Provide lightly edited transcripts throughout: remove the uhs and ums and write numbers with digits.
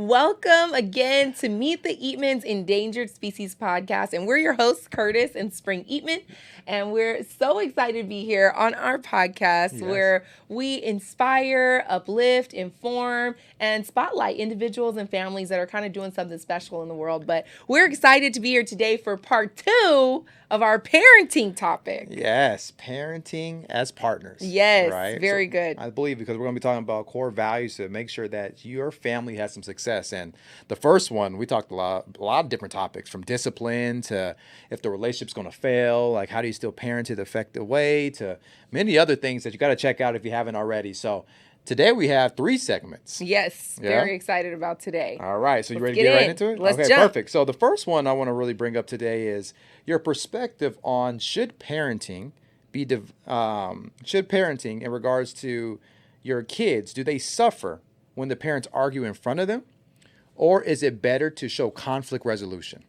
Welcome again to Meet the Eatmons Endangered Species podcast. And we're your hosts, Curtis and Spring Eatman. And we're so excited to be here on our podcast where we inspire, uplift, inform, and spotlight individuals and families that are kind of doing something special in the world. But we're excited to be here today for part 2 of our parenting topic. Yes, parenting as partners. Yes, right? Very good. I believe because we're going to be talking about core values to make sure that your family has some success. And the first one, we talked a lot of different topics, from discipline to if the relationship's going to fail, like how do you still parent it the effective way, to many other things that you got to check out if you haven't already. So today we have 3 segments. Yes, very excited about today. All right, so you ready to get get right in. into it? Let's okay, jump. Perfect. So the first one I want to really bring up today is your perspective on should parenting in regards to your kids, do they suffer when the parents argue in front of them, or is it better to show conflict resolution?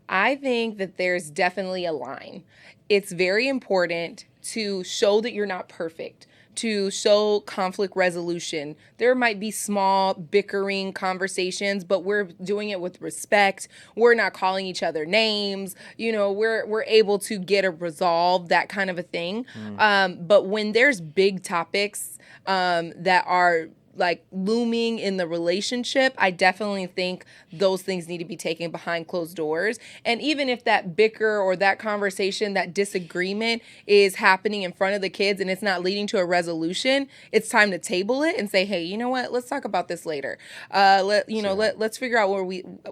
I think that there's definitely a line. It's very important to show that you're not perfect, to show conflict resolution. There might be small bickering conversations, but we're doing it with respect. We're not calling each other names. You know, we're able to get a resolve, that kind of a thing. But when there's big topics that are like looming in the relationship, I definitely think those things need to be taken behind closed doors. And even if that bicker or that conversation, that disagreement is happening in front of the kids and it's not leading to a resolution, it's time to table it and say, hey, you know what? Let's talk about this later. Let's figure out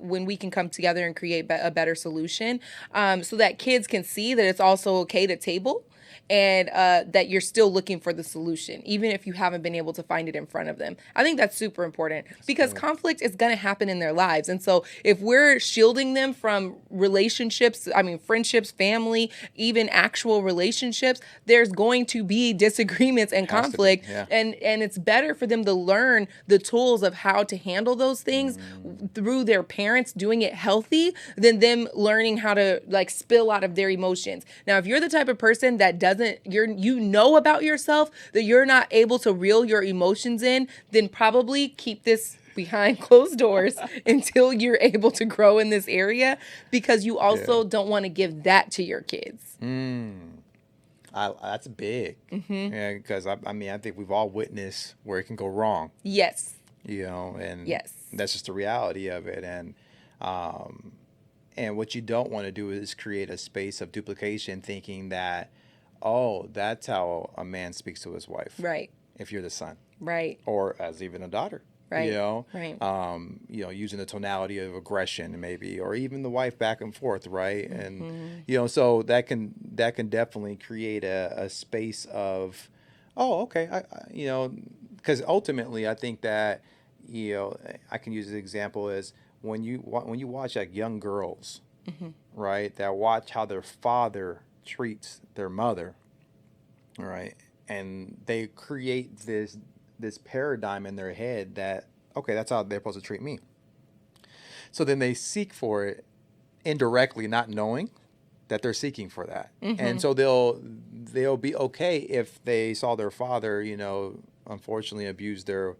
when we can come together and create a better solution, so that kids can see that it's also okay to table. And that you're still looking for the solution, even if you haven't been able to find it in front of them. I think that's super important because conflict is going to happen in their lives. And so if we're shielding them from friendships, family, even actual relationships, there's going to be disagreements and conflict. And it's better for them to learn the tools of how to handle those things through their parents doing it healthy than them learning how to like spill out of their emotions. Now, if you're the type of person that you know about yourself that you're not able to reel your emotions in, then probably keep this behind closed doors until you're able to grow in this area, because you also don't want to give that to your kids. That's big. Yeah, because I think we've all witnessed where it can go wrong. Yes. You know, and that's just the reality of it. And what you don't want to do is create a space of duplication, thinking that, oh, that's how a man speaks to his wife. Right. If you're the son. Right. Or as even a daughter. Right. You know. Right. Using the tonality of aggression, maybe, or even the wife back and forth, right? And so that can definitely create a space of, oh, okay, because ultimately I think that I can use an example as when you watch like young girls, right, that watch how their father treats their mother, right, and they create this paradigm in their head that, okay, that's how they're supposed to treat me. So then they seek for it indirectly, not knowing that they're seeking for that. And so they'll be okay if they saw their father, unfortunately abuse their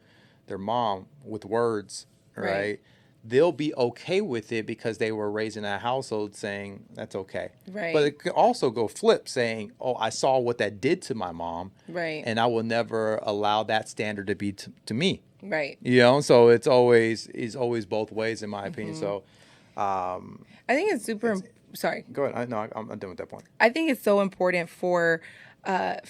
mom with words, right? They'll be okay with it because they were raised in a household saying that's okay. Right. But it could also go flip, saying, oh, I saw what that did to my mom. Right. And I will never allow that standard to be to me. Right. So it's always both ways, in my opinion. So I think it's super sorry. Go ahead. I'm done with that point. I think it's so important for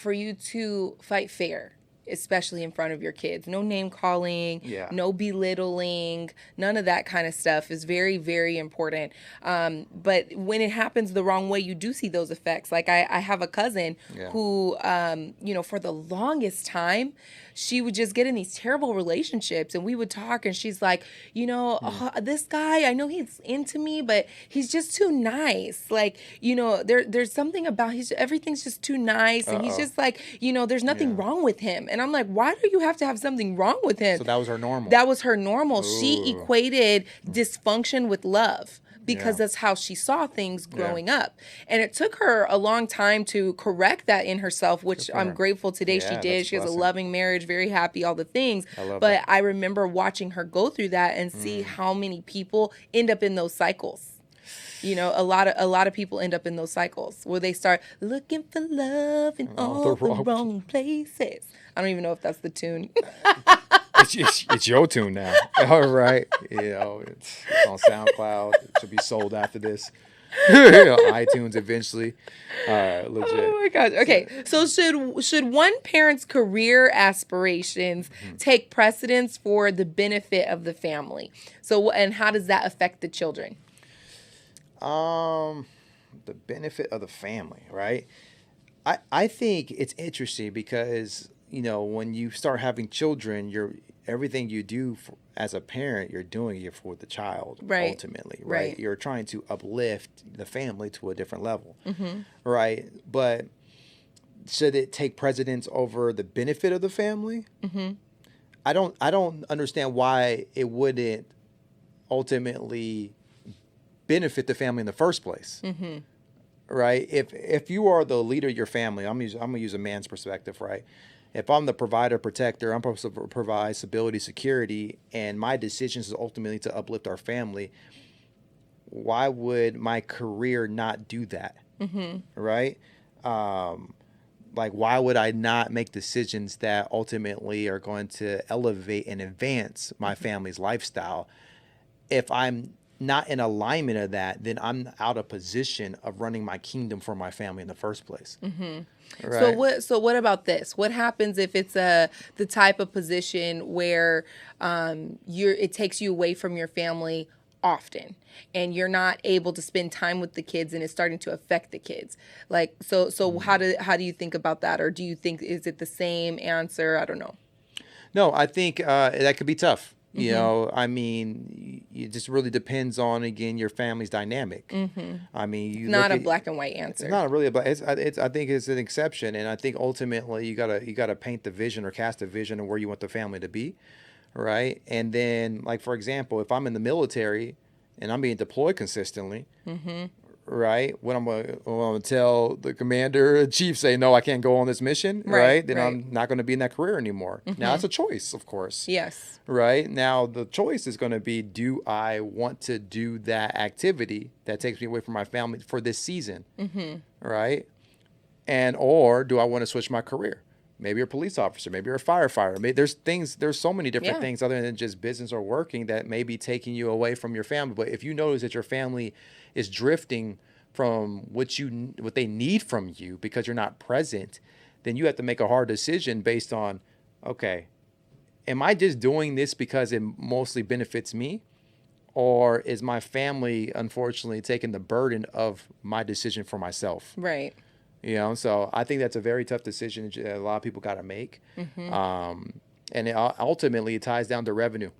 you to fight fair, especially in front of your kids. No name calling, no belittling, none of that kind of stuff is very, very important. But when it happens the wrong way, you do see those effects. Like I have a cousin who, for the longest time, she would just get in these terrible relationships, and we would talk, and she's like, this guy, I know he's into me, but he's just too nice. Like, there's something about everything's just too nice, and he's just like, there's nothing wrong with him. And I'm like, why do you have to have something wrong with him? So that was her normal. That was her normal. Ooh. She equated dysfunction with love. because Yeah. that's how she saw things Yeah. growing up. And it took her a long time to correct that in herself, which Good for I'm her. grateful today she Yeah, that's did. a She has a blessing. loving marriage, very happy, all the things. I love But that. I remember watching her go through that and see how many people end up in those cycles. You know, a lot of people end up in those cycles where they start looking for love in All all the the wrong. wrong places. I don't even know if that's the tune. It's your tune now. All right. You know, it's on SoundCloud. It should be sold after this. iTunes eventually. All right, legit. Oh my gosh. Okay. So should one parent's career aspirations take precedence for the benefit of the family? So and how does that affect the children? Um, the benefit of the family, right? I think it's interesting because when you start having children, everything you do as a parent, you're doing it for the child Right. ultimately, right? Right. You're trying to uplift the family to a different level, right? But should it take precedence over the benefit of the family? I don't understand why it wouldn't ultimately benefit the family in the first place. Right? If you are the leader of your family, I'm gonna use a man's perspective, right? If I'm the provider, protector, I'm supposed to provide stability, security, and my decisions is ultimately to uplift our family. Why would my career not do that? Right? Um, like, why would I not make decisions that ultimately are going to elevate and advance my family's lifestyle? If I'm not in alignment of that, then I'm out of position of running my kingdom for my family in the first place. Right? So what about this? What happens if it's the type of position where it takes you away from your family often and you're not able to spend time with the kids and it's starting to affect the kids? Like so how do you think about that, or do you think is it the same answer? I don't know. No, I think that could be tough. I mean, it just really depends on, again, your family's dynamic. I mean, you Not look a at black and white it's answer. not really about it's I think it's an exception, and I think ultimately you gotta paint the vision or cast a vision of where you want the family to be, right? And then, like, for example, if I'm in the military and I'm being deployed consistently, right? When I'm gonna tell the commander in chief, say no, I can't go on this mission, right? Then Right. I'm not going to be in that career anymore. Now it's a choice, of course. Yes. Right? Now the choice is going to be, do I want to do that activity that takes me away from my family for this season? Right? And or do I want to switch my career? Maybe you're a police officer, maybe you're a firefighter. Maybe there's so many different Yeah. things other than just business or working that may be taking you away from your family. But if you notice that your family is drifting from what they need from you because you're not present, then you have to make a hard decision based on, okay, am I just doing this because it mostly benefits me? Or is my family, unfortunately, taking the burden of my decision for myself? Right. So I think that's a very tough decision that a lot of people got to make. And ultimately, it ties down to revenue.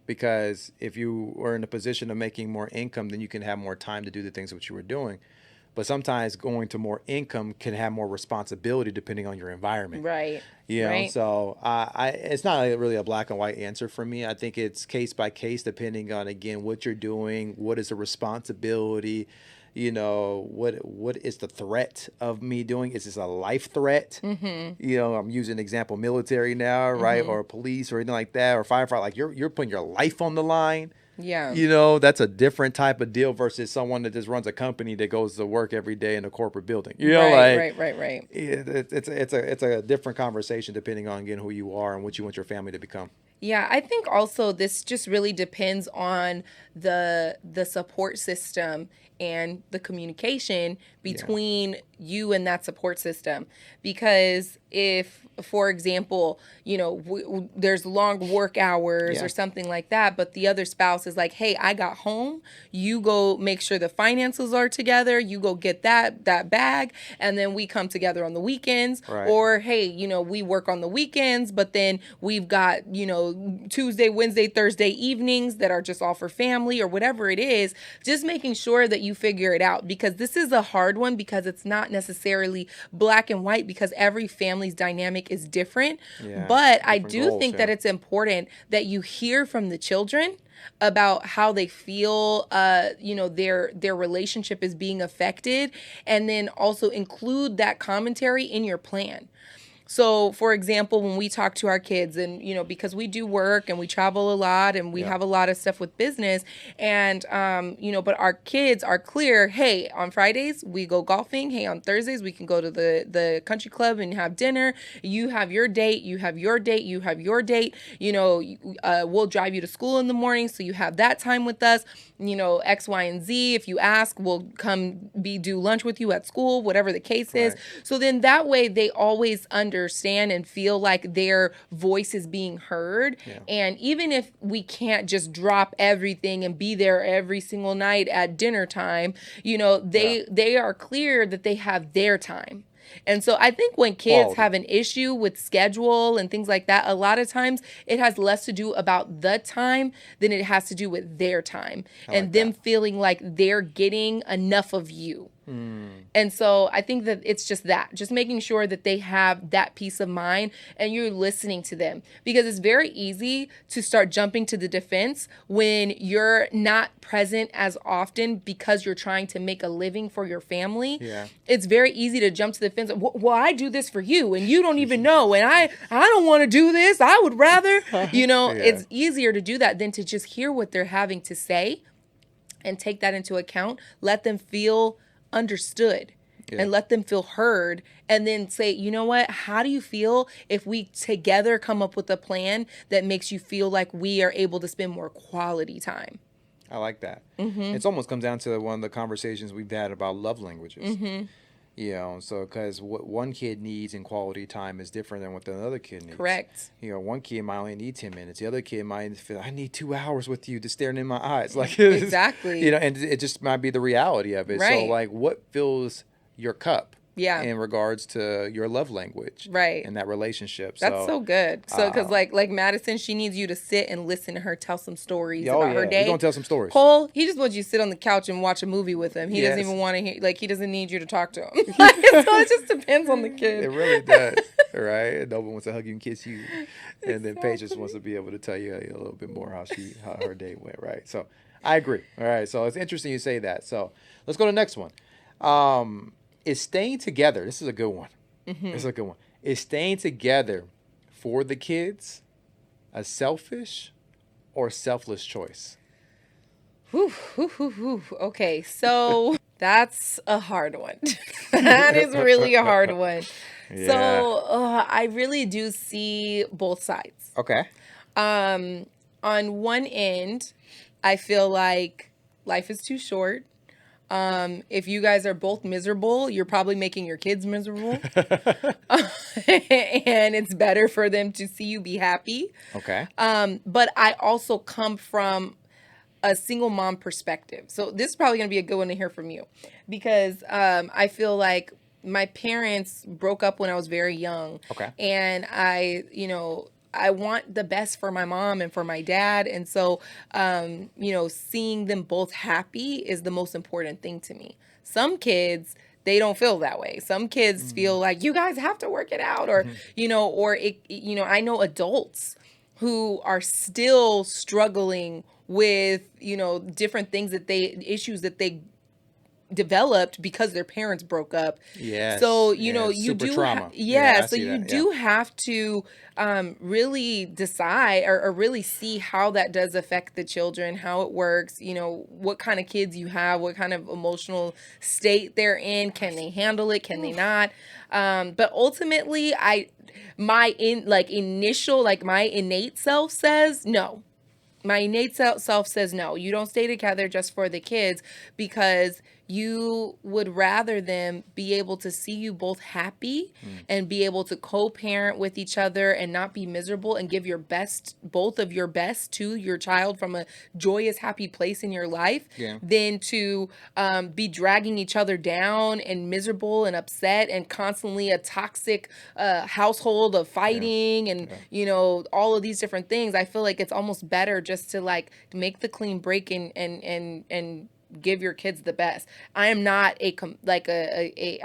Because if you were in a position of making more income, then you can have more time to do the things that you were doing. But sometimes going to more income can have more responsibility depending on your environment. Right. Right. So it's not really a black and white answer for me. I think it's case by case, depending on, again, what you're doing, what is the responsibility, what is the threat of me doing? Is this a life threat? I'm using an example, military now, right? Or police or anything like that, or firefighter. Like, you're putting your life on the line. Yeah. That's a different type of deal versus someone that just runs a company that goes to work every day in a corporate building. Right. It's a different conversation depending on, again, who you are and what you want your family to become. Yeah, I think also this just really depends on the support system and the communication between you and that support system. Because if, for example, there's long work hours Yeah. or something like that, but the other spouse is like, hey, I got home, you go make sure the finances are together, you go get that bag, and then we come together on the weekends. Right. Or, hey, we work on the weekends, but then we've got, Tuesday, Wednesday, Thursday evenings that are just all for family or whatever it is. Just making sure that you figure it out, because this is a hard one, because it's not not necessarily black and white because every family's dynamic is different. Yeah. But I Different do goals. think that it's important that you hear from the children about how they feel, their relationship is being affected, and then also include that commentary in your plan. So, for example, when we talk to our kids, and because we do work and we travel a lot and we Yeah. have a lot of stuff with business, and but our kids are clear. Hey, on Fridays we go golfing. Hey, on Thursdays we can go to the country club and have dinner. You have your date. You have your date. You have your date. We'll drive you to school in the morning, so you have that time with us. X, Y, and Z. If you ask, we'll come do lunch with you at school, whatever the case is. Right. So then that way they always understand and feel like their voice is being heard. Yeah. And even if we can't just drop everything and be there every single night at dinner time, they are clear that they have their time. And so I think when kids Quality. have an issue with schedule and things like that, a lot of times it has less to do about the time than it has to do with their time and them feeling like they're getting enough of you. And so I think that it's just making sure that they have that peace of mind and you're listening to them, because it's very easy to start jumping to the defense when you're not present as often because you're trying to make a living for your family. Yeah. It's very easy to jump to the fence. Well, I do this for you and you don't even know. And I don't want to do this. I would rather, It's easier to do that than to just hear what they're having to say and take that into account. Let them feel understood and let them feel heard, and then say, you know what, how do you feel if we together come up with a plan that makes you feel like we are able to spend more quality time? I like that. It almost comes down to one of the conversations we've had about love languages. So because what one kid needs in quality time is different than what the other kid needs. Correct. One kid might only need 10 minutes. The other kid might feel, I need 2 hours with you, just staring in my eyes. Like Exactly. And it just might be the reality of it. Right. So like, what fills your cup? Yeah. In regards to your love language. Right. And that relationship. That's so good. So, because like Madison, she needs you to sit and listen to her tell some stories about her day. We're going to tell some stories. Cole, he just wants you to sit on the couch and watch a movie with him. He doesn't even want to hear, he doesn't need you to talk to him. So it just depends on the kid. It really does. Right? And Nova wants to hug you and kiss you. And then Paige just wants to be able to tell you a little bit more how her day went, right? So I agree. All right. So it's interesting you say that. So let's go to the next one. Is staying together, this is a good one. This is a good one. Is staying together for the kids a selfish or selfless choice? Okay, so that's a hard one. That is really a hard one. Yeah. So I really do see both sides. Okay. On one end, I feel like life is too short. If you guys are both miserable, you're probably making your kids miserable. And it's better for them to see you be happy. Okay. But I also come from a single mom perspective. So this is probably going to be a good one to hear from you, because I feel like my parents broke up when I was very young. Okay. And I want the best for my mom and for my dad. And so, seeing them both happy is the most important thing to me. Some kids, they don't feel that way. Some kids feel like you guys have to work it out, or, I know adults who are still struggling with, different things issues that they developed because their parents broke up. Yes. So, yes. you Super do trauma. so you do have to really decide or really see how that does affect the children, how it works, what kind of kids you have, what kind of emotional state they're in. Can they handle it? Can they not? But ultimately, my innate self says no. My innate self says no. You don't stay together just for the kids, because you would rather them be able to see you both happy and be able to co-parent with each other and not be miserable, and give both of your best to your child from a joyous, happy place in your life, than to be dragging each other down and miserable and upset and constantly a toxic household of fighting and all of these different things. I feel like it's almost better just to make the clean break and give your kids the best. I am not I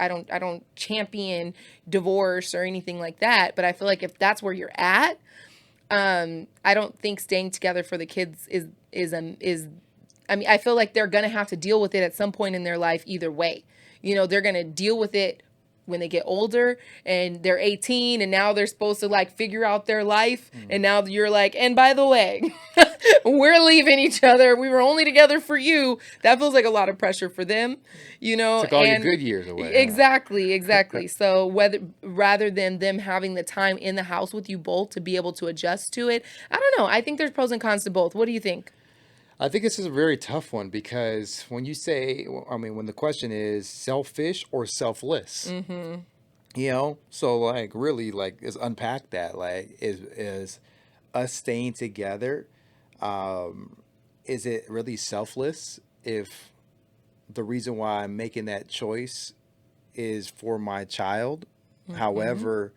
don't champion divorce or anything like that, but I feel like if that's where you're at, I don't think staying together for the kids is I mean, I feel like they're going to have to deal with it at some point in their life either way. They're going to deal with it when they get older and they're 18 and now they're supposed to like figure out their life. And now you're like, and by the way, we're leaving each other. We were only together for you. That feels like a lot of pressure for them, Took all your good years away. Exactly. So rather than them having the time in the house with you both to be able to adjust to it, I don't know. I think there's pros and cons to both. What do you think? I think this is a very tough one because when you say, I mean, when the question is selfish or selfless, so like really like let's unpack that. Like is us staying together, is it really selfless if the reason why I'm making that choice is for my child? However,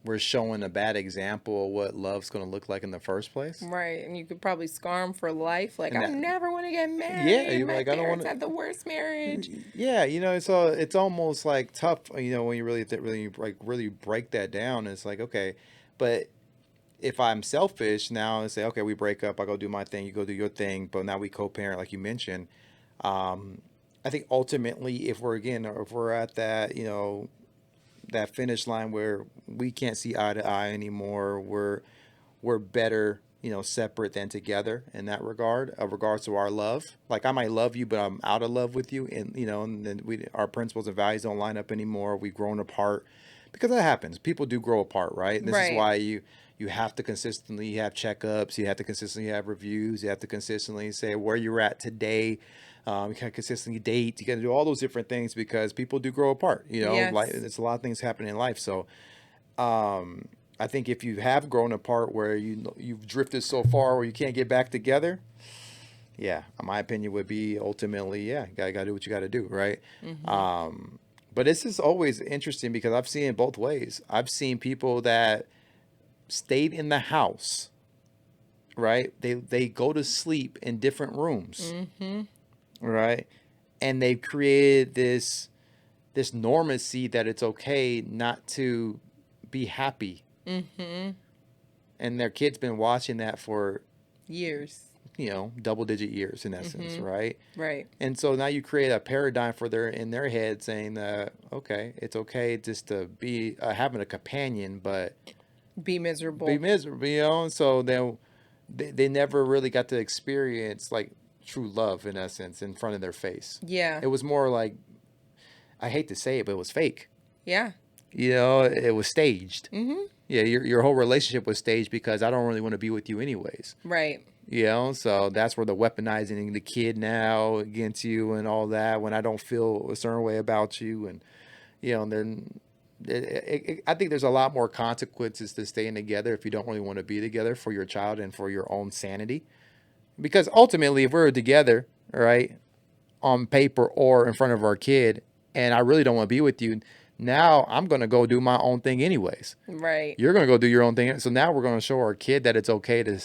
we're showing a bad example of what love's going to look like in the first place. Right, and you could probably scar them for life. Like, And I that, never want to get married. yeah, you're My like I don't want parents had the worst marriage. Yeah, it's almost like tough, when you really break that down. It's like, okay, but if I'm selfish now and say, okay, we break up, I go do my thing, you go do your thing, but now we co-parent, like you mentioned. I think ultimately, if we're at that, that finish line where we can't see eye to eye anymore, we're better, separate than together in that regard, of regards to our love. Like I might love you, but I'm out of love with you, and then our principles and values don't line up anymore. We've grown apart because that happens. People do grow apart, right? And this is Right. why you have to consistently have checkups. You have to consistently have reviews. You have to consistently say where you're at today. You can consistently date. You got to do all those different things because people do grow apart. Yes. Like it's a lot of things happening in life. So, I think if you have grown apart where you've drifted so far where you can't get back together, yeah, my opinion would be ultimately, yeah, you gotta do what you gotta do, right? But this is always interesting because I've seen it both ways. I've seen people that stayed in the house, right? They go to sleep in different rooms, right? And they've created this normacy that it's okay not to be happy. And their kid's been watching that for Years. double digit years in essence, right? Right. And so now you create a paradigm in their head saying that, okay, it's okay just to be having a companion, but Be miserable. be miserable, And so they never really got to experience like true love in essence in front of their face. Yeah. It was more like, I hate to say it, but it was fake. Yeah. It was staged. Yeah, your whole relationship was staged because I don't really want to be with you anyways. Right. So that's where the weaponizing the kid now against you and all that when I don't feel a certain way about you. And, and then I think there's a lot more consequences to staying together if you don't really want to be together for your child and for your own sanity. Because ultimately, if we're together, right, on paper or in front of our kid, and I really don't want to be with you, now I'm going to go do my own thing anyways. Right. You're going to go do your own thing. So now we're going to show our kid that it's okay to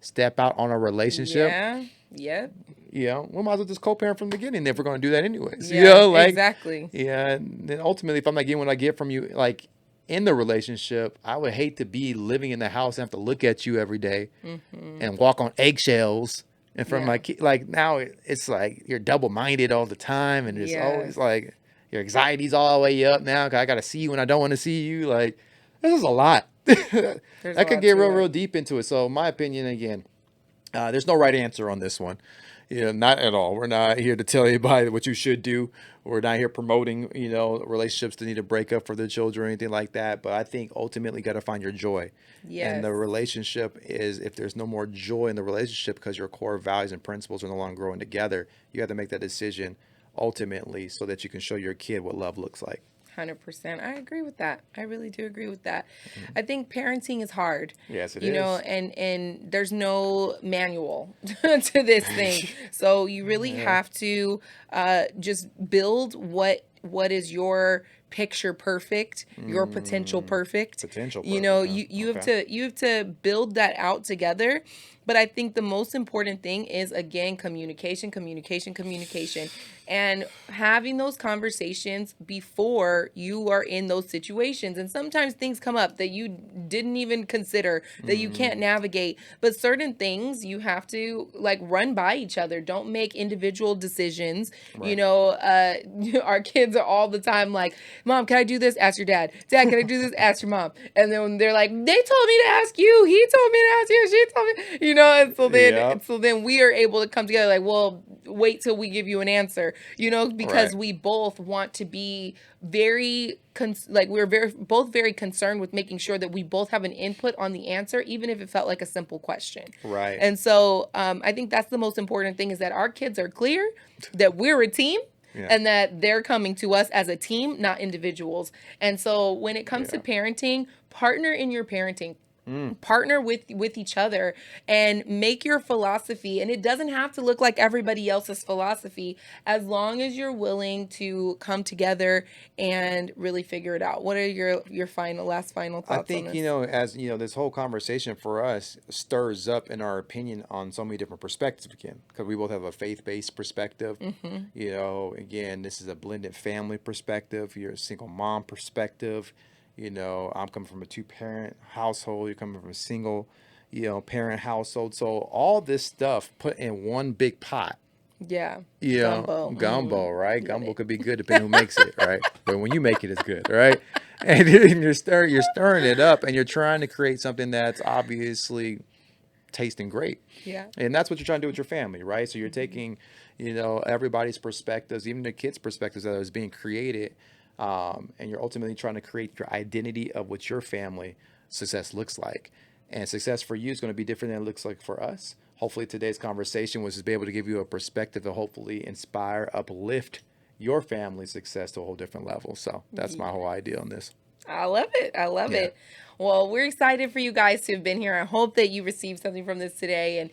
step out on a relationship. Yeah. Yep. We might as well just co-parent from the beginning if we're going to do that anyways. Yeah, exactly. Yeah, and then ultimately, if I'm not getting what I get from you, like in the relationship, I would hate to be living in the house and have to look at you every day and walk on eggshells in front of my kid. Like now, it's like you're double-minded all the time, and it's always like your anxiety's all the way up now. 'Cause I got to see you when I don't want to see you. Like this is a lot. That could get real deep into it. So, my opinion, again, there's no right answer on this one. Not at all. We're not here to tell anybody what you should do. We're not here promoting, relationships that need to break up for their children or anything like that. But I think ultimately you got to find your joy. Yes. And the relationship is, if there's no more joy in the relationship because your core values and principles are no longer growing together, you have to make that decision ultimately so that you can show your kid what love looks like. 100%. I agree with that. I really do agree with that. I think parenting is hard. Yes, it is. And there's no manual to this thing. So you really have to just build what is your picture perfect, your potential perfect. Potential You know, perfect, huh? you have Okay. to build that out together. But I think the most important thing is, again, communication, communication, communication, and having those conversations before you are in those situations. And sometimes things come up that you didn't even consider, that you can't navigate. But certain things you have to like run by each other. Don't make individual decisions. You Right. know, our kids are all the time like, Mom, can I do this? Ask your dad. Dad, can I do this? Ask your mom. And then they're like, they told me to ask you. He told me to ask you. She told me, you know. Yep. And so then we are able to come together like, well, wait till we give you an answer, you know, Right. because we both want to be very like we're very concerned with making sure that we both have an input on the answer, even if it felt like a simple question. Right. And so I think that's the most important thing, is that our kids are clear that we're a team, Yeah. and that they're coming to us as a team, not individuals. And so when it comes to Yeah. parenting, partner in your parenting. Partner with each other and make your philosophy, and it doesn't have to look like everybody else's philosophy, as long as you're willing to come together and really figure it out. What are your final I thoughts on think, this? as this whole conversation for us stirs up in our opinion on so many different perspectives again, because we both have a faith-based perspective. Again, this is a blended family perspective. You're a single mom perspective. I'm coming from a two-parent household. You're coming from a single, parent household. So all this stuff put in one big pot. Yeah. Gumbo. Gumbo, right? Love Gumbo it. could be good depending who makes it, right? But when you make it, it's good, right? And you're stirring it up, and you're trying to create something that's obviously tasting great. Yeah. And that's what you're trying to do with your family, right? So you're taking, everybody's perspectives, even the kids' perspectives that is being created, and you're ultimately trying to create your identity of what your family success looks like. And success for you is going to be different than it looks like for us. Hopefully today's conversation was just be able to give you a perspective and hopefully inspire, uplift your family's success to a whole different level. So that's my whole idea on this. I love it. I love Yeah. it. Well, we're excited for you guys to have been here. I hope that you received something from this today. And,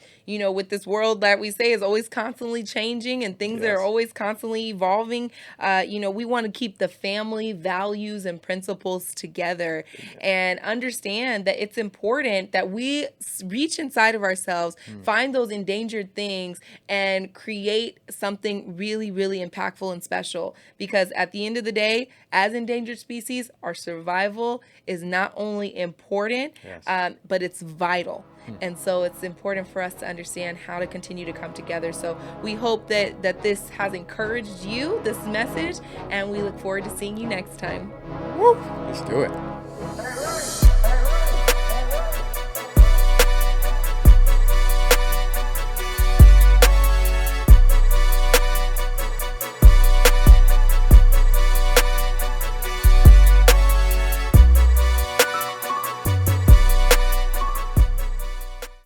with this world that we say is always constantly changing and things that are Yes. always constantly evolving, we want to keep the family values and principles together and understand that it's important that we reach inside of ourselves, find those endangered things, and create something really, really impactful and special. Because at the end of the day, as endangered species, our survival is not only important, Yes. but it's vital. And so it's important for us to understand how to continue to come together. So we hope that this has encouraged you, this message, and we look forward to seeing you next time. Woo! Let's do it.